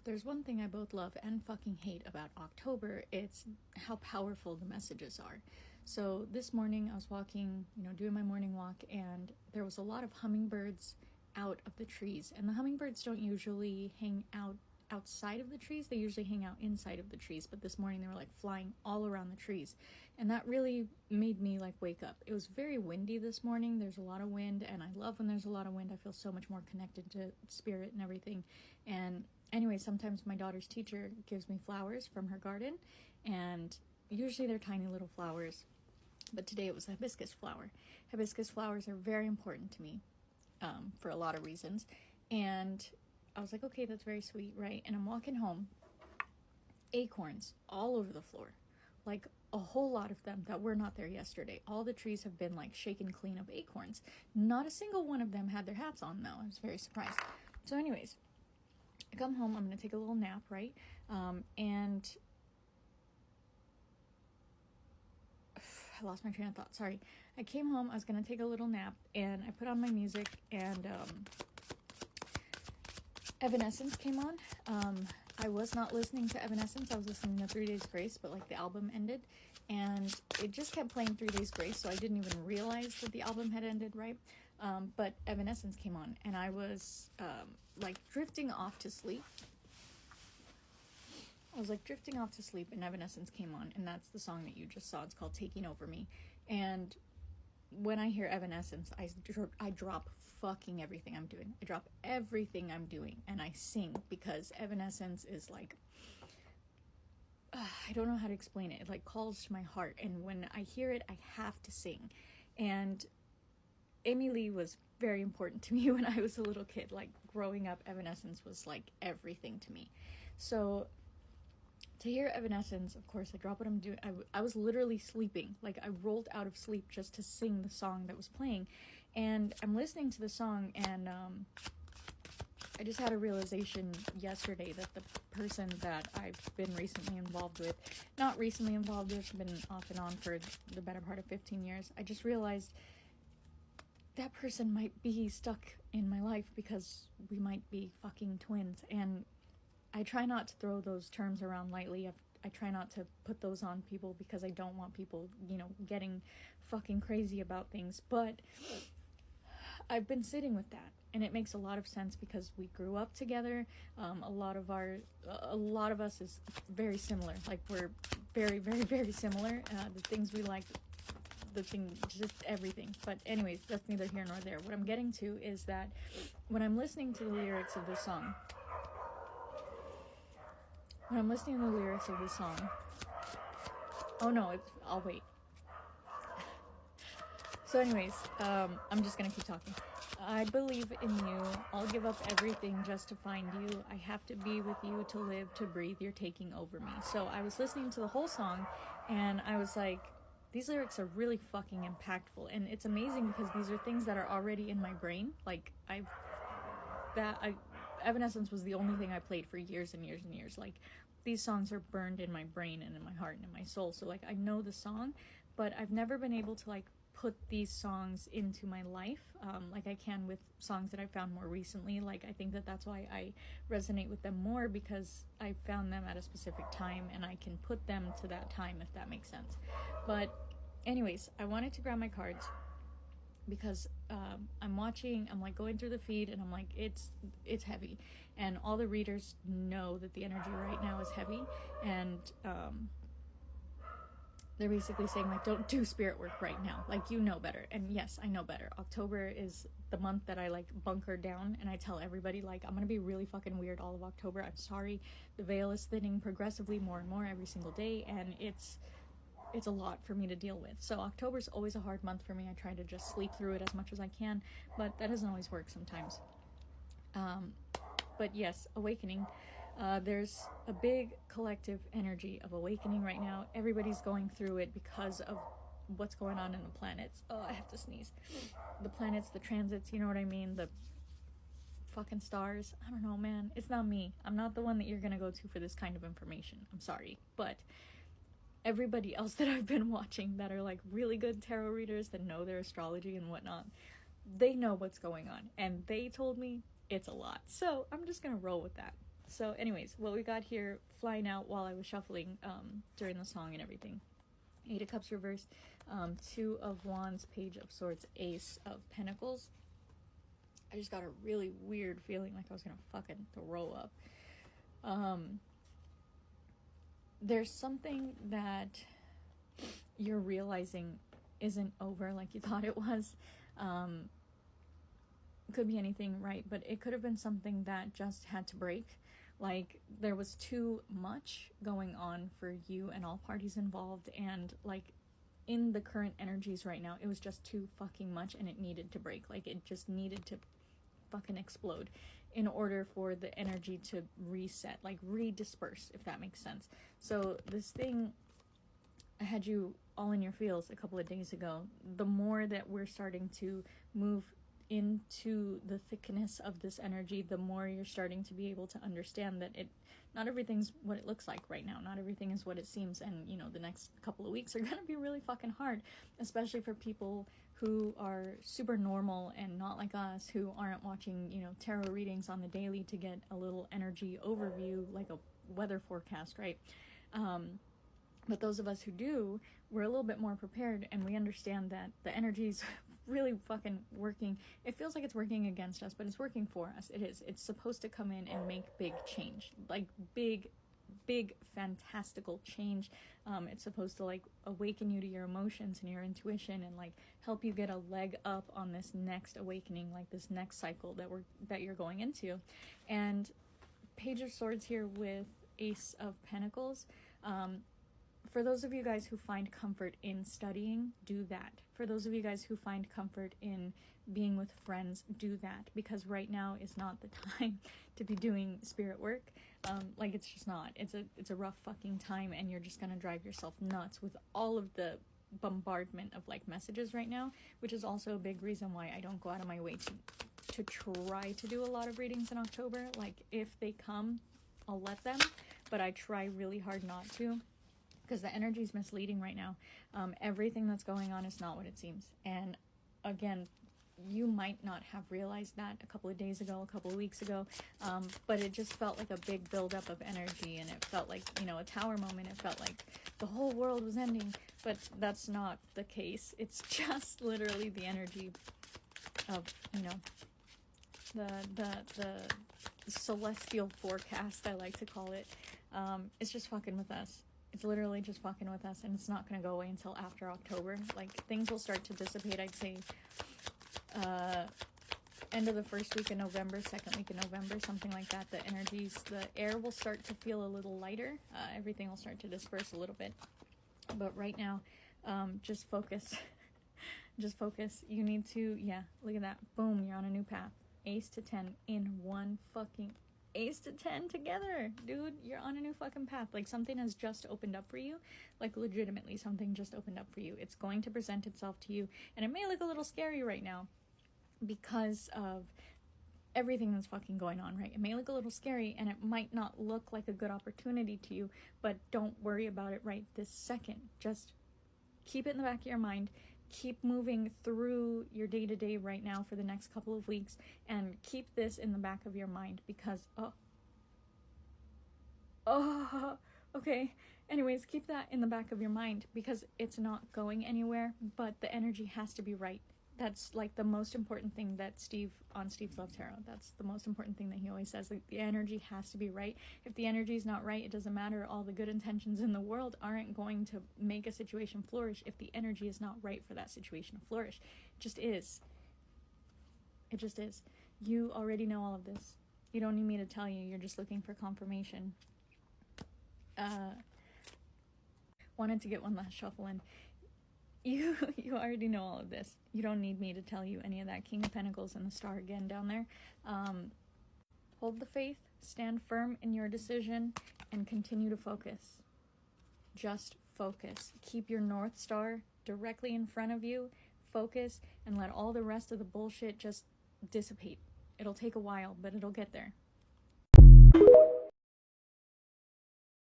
there's one thing I both love and fucking hate about October, it's how powerful the messages are. So this morning I was walking, doing my morning walk, and there was a lot of hummingbirds out of the trees. And the hummingbirds don't usually hang out outside of the trees, they usually hang out inside of the trees, but this morning they were like flying all around the trees, and that really made me like wake up. It was very windy this morning, there's a lot of wind, and I love when there's a lot of wind. I feel so much more connected to spirit and everything. And anyway, sometimes my daughter's teacher gives me flowers from her garden, and usually they're tiny little flowers, but today it was a hibiscus flower. Hibiscus flowers are very important to me, for a lot of reasons, and I was like, okay, that's very sweet, right? And I'm walking home, acorns all over the floor, like a whole lot of them that were not there yesterday. All the trees have been like shaken clean of acorns. Not a single one of them had their hats on though. I was very surprised. So anyways, I come home, I'm gonna take a little nap, right? And I lost my train of thought, sorry. I came home, I was gonna take a little nap, and I put on my music, and Evanescence came on. I was not listening to Evanescence, I was listening to 3 Days Grace, but like the album ended, and it just kept playing 3 Days Grace, so I didn't even realize that the album had ended, right? But Evanescence came on, and I was like drifting off to sleep. And Evanescence came on, and that's the song that you just saw. It's called Taking Over Me. And when I hear Evanescence, I drop fucking everything I'm doing. I drop everything I'm doing and I sing, because Evanescence is like, I don't know how to explain it. It like calls to my heart, and when I hear it, I have to sing. And Amy Lee was very important to me when I was a little kid. Like growing up, Evanescence was like everything to me. So to hear Evanescence, of course, I drop what I'm doing. I was literally sleeping. Like, I rolled out of sleep just to sing the song that was playing. And I'm listening to the song, and I just had a realization yesterday that the person that I've been recently involved with, not recently involved with, been off and on for the better part of 15 years, I just realized that person might be stuck in my life because we might be fucking twins. And I try not to throw those terms around lightly. I try not to put those on people because I don't want people, getting fucking crazy about things. But I've been sitting with that, and it makes a lot of sense because we grew up together. A lot of us is very similar. Like, we're very, very, very similar. The things we like, just everything. But anyways, that's neither here nor there. What I'm getting to is that when I'm listening to the lyrics of this song, oh no, I'll wait. So anyways, I'm just gonna keep talking. I believe in you. I'll give up everything just to find you. I have to be with you, to live, to breathe. You're taking over me. So I was listening to the whole song, and I was like, these lyrics are really fucking impactful. And it's amazing because these are things that are already in my brain. Like, Evanescence was the only thing I played for years and years and years. Like, these songs are burned in my brain and in my heart and in my soul. So like, I know the song, but I've never been able to like put these songs into my life like I can with songs that I found more recently. Like, I think that that's why I resonate with them more, because I found them at a specific time and I can put them to that time, if that makes sense. But anyways, I wanted to grab my cards because I'm like going through the feed, and I'm like, it's heavy, and all the readers know that the energy right now is heavy, and they're basically saying like, don't do spirit work right now, like, you know better. And yes, I know better. October is the month that I like bunker down, and I tell everybody like, I'm gonna be really fucking weird all of October. I'm sorry. The veil is thinning progressively more and more every single day, and it's a lot for me to deal with. So October's always a hard month for me. I try to just sleep through it as much as I can, but that doesn't always work sometimes. But yes, awakening. There's a big collective energy of awakening right now. Everybody's going through it because of what's going on in the planets. Oh, I have to sneeze. The planets, the transits, you know what I mean? The fucking stars. I don't know, man. It's not me. I'm not the one that you're gonna go to for this kind of information. I'm sorry. But everybody else that I've been watching that are like really good tarot readers that know their astrology and whatnot, they know what's going on. And they told me it's a lot. So I'm just gonna roll with that. So anyways, what we got here flying out while I was shuffling during the song and everything. 8 of Cups reversed, 2 of Wands, Page of Swords, Ace of Pentacles. I just got a really weird feeling like I was gonna fucking throw up. There's something that you're realizing isn't over like you thought it was. Could be anything, right? But it could have been something that just had to break. Like, there was too much going on for you and all parties involved, and like in the current energies right now, it was just too fucking much and it needed to break. Like, it just needed to fucking explode in order for the energy to reset, like redisperse, if that makes sense. So this thing had you all in your feels a couple of days ago. The more that we're starting to move into the thickness of this energy, the more you're starting to be able to understand that not everything's what it looks like right now. Not everything is what it seems. And, you know, the next couple of weeks are going to be really fucking hard, especially for people who are super normal and not like us, who aren't watching, you know, tarot readings on the daily to get a little energy overview, like a weather forecast, right? But those of us who do, we're a little bit more prepared, and we understand that the energy's really fucking working. It feels like it's working against us, but it's working for us. It is. It's supposed to come in and make big change, like big fantastical change. It's supposed to like awaken you to your emotions and your intuition, and like help you get a leg up on this next awakening, like this next cycle that you're going into. And Page of Swords here with Ace of Pentacles. For those of you guys who find comfort in studying, do that. For those of you guys who find comfort in being with friends, do that, because right now is not the time to be doing spirit work. Like, it's just not. It's a rough fucking time, and you're just gonna drive yourself nuts with all of the bombardment of like messages right now, which is also a big reason why I don't go out of my way to try to do a lot of readings in October. Like, if they come, I'll let them, but I try really hard not to, because the energy is misleading right now. Everything that's going on is not what it seems. And again, you might not have realized that a couple of days ago, a couple of weeks ago, but it just felt like a big buildup of energy, and it felt like, you know, a tower moment. It felt like the whole world was ending, but that's not the case. It's just literally the energy of, you know, the celestial forecast, I like to call it. It's just fucking with us. It's literally just fucking with us, and it's not going to go away until after October. Like, things will start to dissipate, I'd say, end of the first week in November, second week in November, something like that. The energies, the air will start to feel a little lighter. Everything will start to disperse a little bit. But right now, just focus. Just focus. You need to, yeah, look at that. Boom, you're on a new path. Ace to 10 in one fucking Ace to 10 together, dude. You're on a new fucking path. Like, something has just opened up for you. Like, legitimately, something just opened up for you. It's going to present itself to you, and it may look a little scary right now because of everything that's fucking going on, right? It may look a little scary, and it might not look like a good opportunity to you, but don't worry about it right this second. Just keep it in the back of your mind. Keep moving through your day-to-day right now for the next couple of weeks, and keep this in the back of your mind, because okay, anyways, keep that in the back of your mind, because it's not going anywhere, but the energy has to be right. That's like the most important thing that Steve's Love Tarot, that's the most important thing that he always says. Like, the energy has to be right. If the energy is not right, it doesn't matter. All the good intentions in the world aren't going to make a situation flourish if the energy is not right for that situation to flourish. It just is. It just is. You already know all of this. You don't need me to tell you. You're just looking for confirmation. Wanted to get one last shuffle in. You already know all of this. You don't need me to tell you any of that. King of Pentacles and the Star again down there. Hold the faith, stand firm in your decision, and continue to focus. Just focus. Keep your North Star directly in front of you. Focus, and let all the rest of the bullshit just dissipate. It'll take a while, but it'll get there.